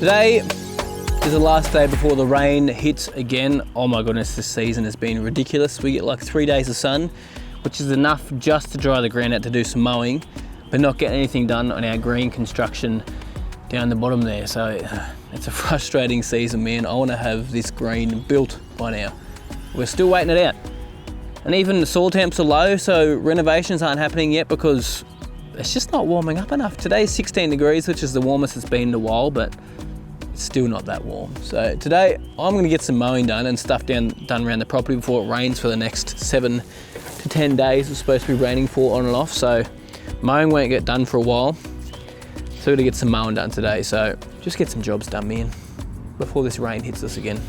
Today is the last day before the rain hits again. Oh my goodness, this season has been ridiculous. We get like 3 days of sun, which is enough just to dry the ground out to do some mowing, but not get anything done on our green construction down the bottom there. So it's a frustrating season, man. I want to have this green built by now. We're still waiting it out. And even the soil temps are low, so renovations aren't happening yet because it's just not warming up enough. Today's 16 degrees, which is the warmest it's been in a while, but it's still not that warm. So today I'm gonna get some mowing done and stuff done around the property before it rains for the next 7 to 10 days. It's supposed to be raining for on and off, so mowing won't get done for a while. So we're gonna get some mowing done today. So just get some jobs done, man, before this rain hits us again.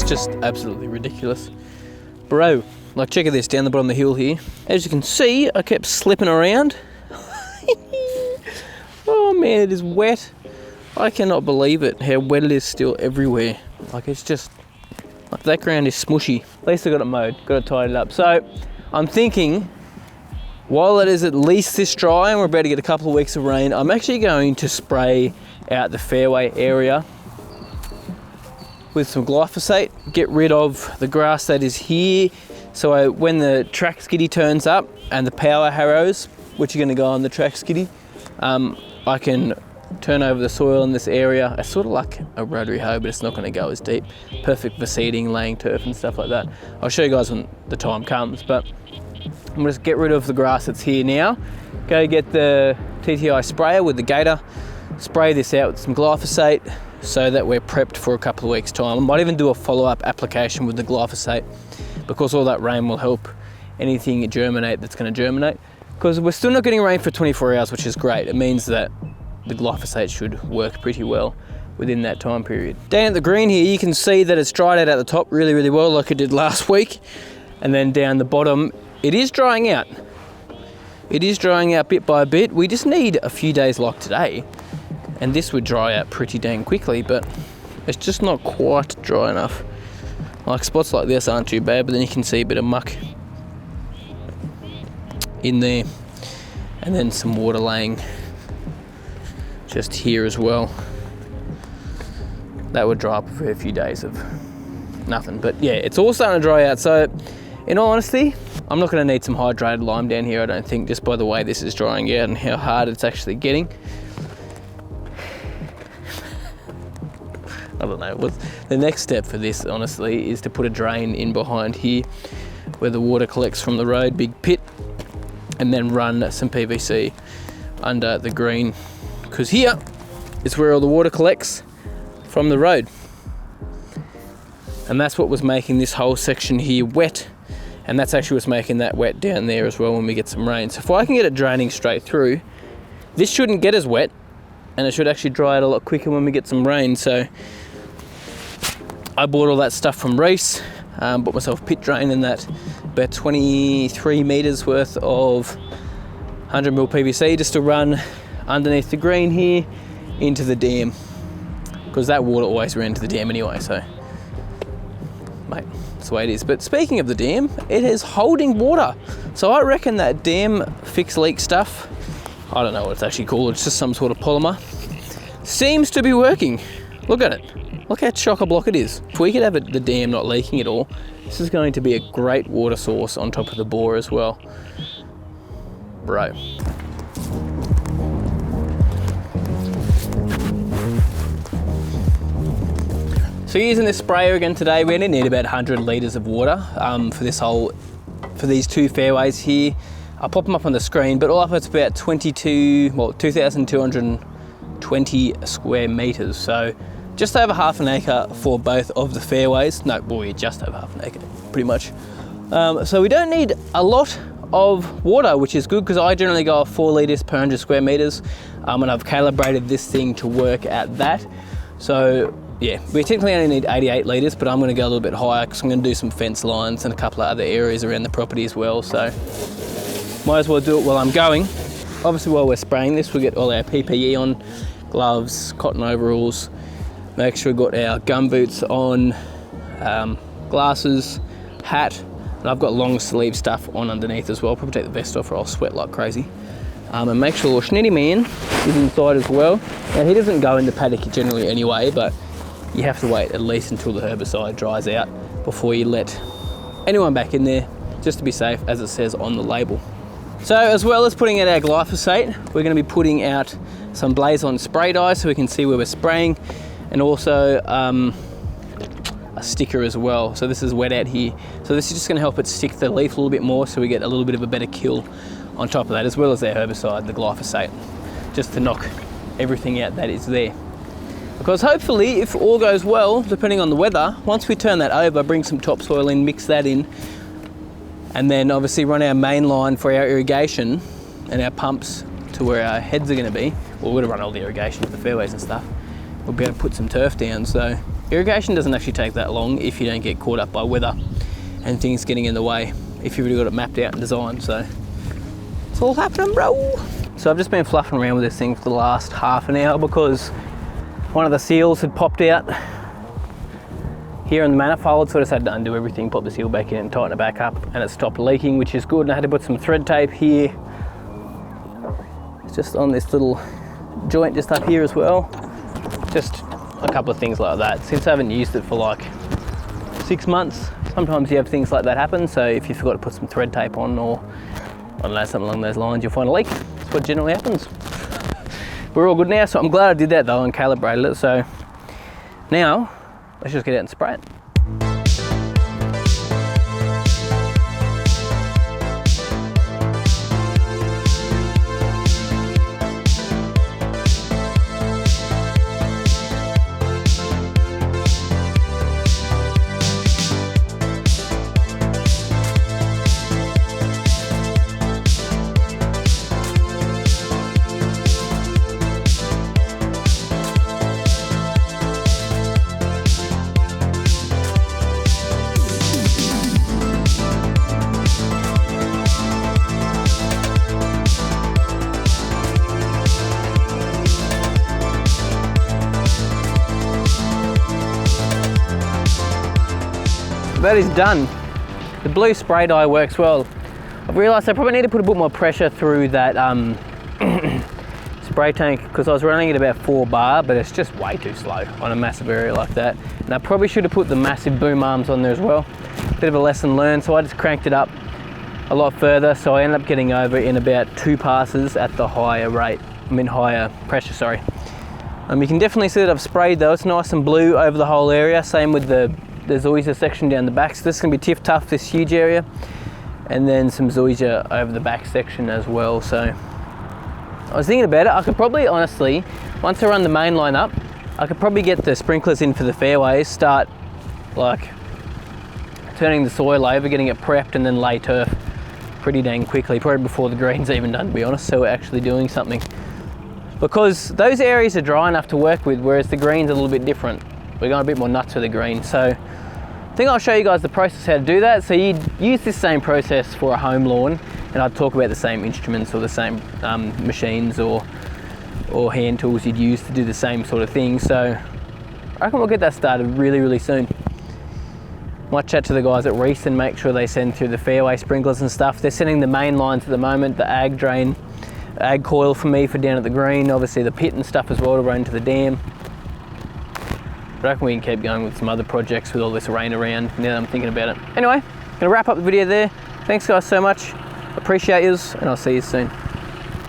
Just absolutely ridiculous, bro. Like, check out this down the bottom of the hill here. As you can see, I kept slipping around. Oh man, it is wet. I cannot believe it, how wet it is still everywhere. Like, it's just like that ground is smushy. At least I got it mowed, got it tidied up. So I'm thinking, while it is at least this dry and we're about to get a couple of weeks of rain, I'm actually going to spray out the fairway area with some glyphosate, get rid of the grass that is here. So when the track skiddy turns up and the power harrows, which are gonna go on the track skiddy, I can turn over the soil in this area. It's sort of like a rotary hoe, but it's not gonna go as deep. Perfect for seeding, laying turf and stuff like that. I'll show you guys when the time comes, but I'm gonna just get rid of the grass that's here now. Go get the TTI sprayer with the gator, spray this out with some glyphosate, so that we're prepped for a couple of weeks' time. I might even do a follow-up application with the glyphosate, because all that rain will help anything germinate that's going to germinate. Because we're still not getting rain for 24 hours, which is great. It means that the glyphosate should work pretty well within that time period. Down at the green here, you can see that it's dried out at the top really, really well, like it did last week. And then down the bottom, it is drying out. It is drying out bit by bit. We just need a few days like today, and this would dry out pretty dang quickly, but it's just not quite dry enough. Like, spots like this aren't too bad, but then you can see a bit of muck in there, and then some water laying just here as well. That would dry up for a few days of nothing, but yeah, it's all starting to dry out. So in all honesty, I'm not going to need some hydrated lime down here, I don't think, just by the way this is drying out and how hard it's actually getting. I don't know. The next step for this, honestly, is to put a drain in behind here where the water collects from the road, big pit, and then run some PVC under the green, because here is where all the water collects from the road. And that's what was making this whole section here wet, and that's actually what's making that wet down there as well when we get some rain. So if I can get it draining straight through, this shouldn't get as wet, and it should actually dry out a lot quicker when we get some rain. So I bought all that stuff from Reese, bought myself a pit drain and that, about 23 meters worth of 100mm PVC just to run underneath the green here into the dam, because that water always ran to the dam anyway. So mate, that's the way it is. But speaking of the dam, it is holding water. So I reckon that dam fix leak stuff, I don't know what it's actually called, it's just some sort of polymer, seems to be working. Look at it. Look how chock-a-block it is. If we could have the dam not leaking at all, this is going to be a great water source on top of the bore as well. Bro. So using this sprayer again today, we only need about 100 litres of water for these 2 fairways here. I'll pop them up on the screen, but all up it's about 2,220 square metres. So just over half an acre for both of the fairways. No, boy, just over half an acre, pretty much. So we don't need a lot of water, which is good because I generally go off 4 litres per 100 square metres, and I've calibrated this thing to work at that. So yeah, we technically only need 88 litres, but I'm going to go a little bit higher because I'm going to do some fence lines and a couple of other areas around the property as well. So might as well do it while I'm going. Obviously while we're spraying this, we'll get all our PPE on, gloves, cotton overalls, make sure we've got our gum boots on, glasses, hat, and I've got long sleeve stuff on underneath as well. Probably take the vest off or I'll sweat like crazy. And make sure Schnitty Man is inside as well. Now he doesn't go in the paddock generally anyway, but you have to wait at least until the herbicide dries out before you let anyone back in there, just to be safe, as it says on the label. So as well as putting out our glyphosate, we're going to be putting out some Blaze On spray dye so we can see where we're spraying, and also a sticker as well. So this is wet out here. So this is just going to help it stick to the leaf a little bit more so we get a little bit of a better kill on top of that, as well as our herbicide, the glyphosate, just to knock everything out that is there. Because hopefully, if all goes well, depending on the weather, once we turn that over, bring some topsoil in, mix that in, and then obviously run our main line for our irrigation and our pumps to where our heads are going to be. Well, we're going to run all the irrigation to the fairways and stuff. We'll be able to put some turf down. So irrigation doesn't actually take that long if you don't get caught up by weather and things getting in the way, if you've already got it mapped out and designed. So it's all happening, bro. So I've just been fluffing around with this thing for the last half an hour because one of the seals had popped out here in the manifold, so I just had to undo everything, pop the seal back in and tighten it back up, and it stopped leaking, which is good. And I had to put some thread tape here. It's just on this little joint just up here as well. Just a couple of things like that. Since I haven't used it for like 6 months, sometimes you have things like that happen. So if you forgot to put some thread tape on, or I don't know, something along those lines, you'll find a leak. That's what generally happens. We're all good now, so I'm glad I did that though and calibrated it. So now let's just get out and spray it. That is done. The blue spray dye works well. I've realised I probably need to put a bit more pressure through that spray tank because I was running at about 4 bar, but it's just way too slow on a massive area like that. And I probably should have put the massive boom arms on there as well. Bit of a lesson learned, so I just cranked it up a lot further, so I ended up getting over in about 2 passes at the higher rate, higher pressure, sorry. You can definitely see that I've sprayed though. It's nice and blue over the whole area. Same with there's always a section down the back. So this is gonna be tiff tough, this huge area. And then some zoysia over the back section as well. So I was thinking about it. I could probably, honestly, once I run the main line up, I could probably get the sprinklers in for the fairways, start like turning the soil over, getting it prepped, and then lay turf pretty dang quickly, probably before the green's even done, to be honest. So we're actually doing something. Because those areas are dry enough to work with, whereas the green's a little bit different. We're going a bit more nuts with the green. So I think I'll show you guys the process how to do that. So you'd use this same process for a home lawn, and I'd talk about the same instruments or the same machines or hand tools you'd use to do the same sort of thing. So I reckon we'll get that started really, really soon. Might chat to the guys at Reese and make sure they send through the fairway sprinklers and stuff. They're sending the main lines at the moment, the ag drain, ag coil for me for down at the green, obviously the pit and stuff as well to run to the dam. I reckon we can keep going with some other projects with all this rain around now that I'm thinking about it. Anyway, gonna wrap up the video there. Thanks guys so much. Appreciate yous, and I'll see you soon.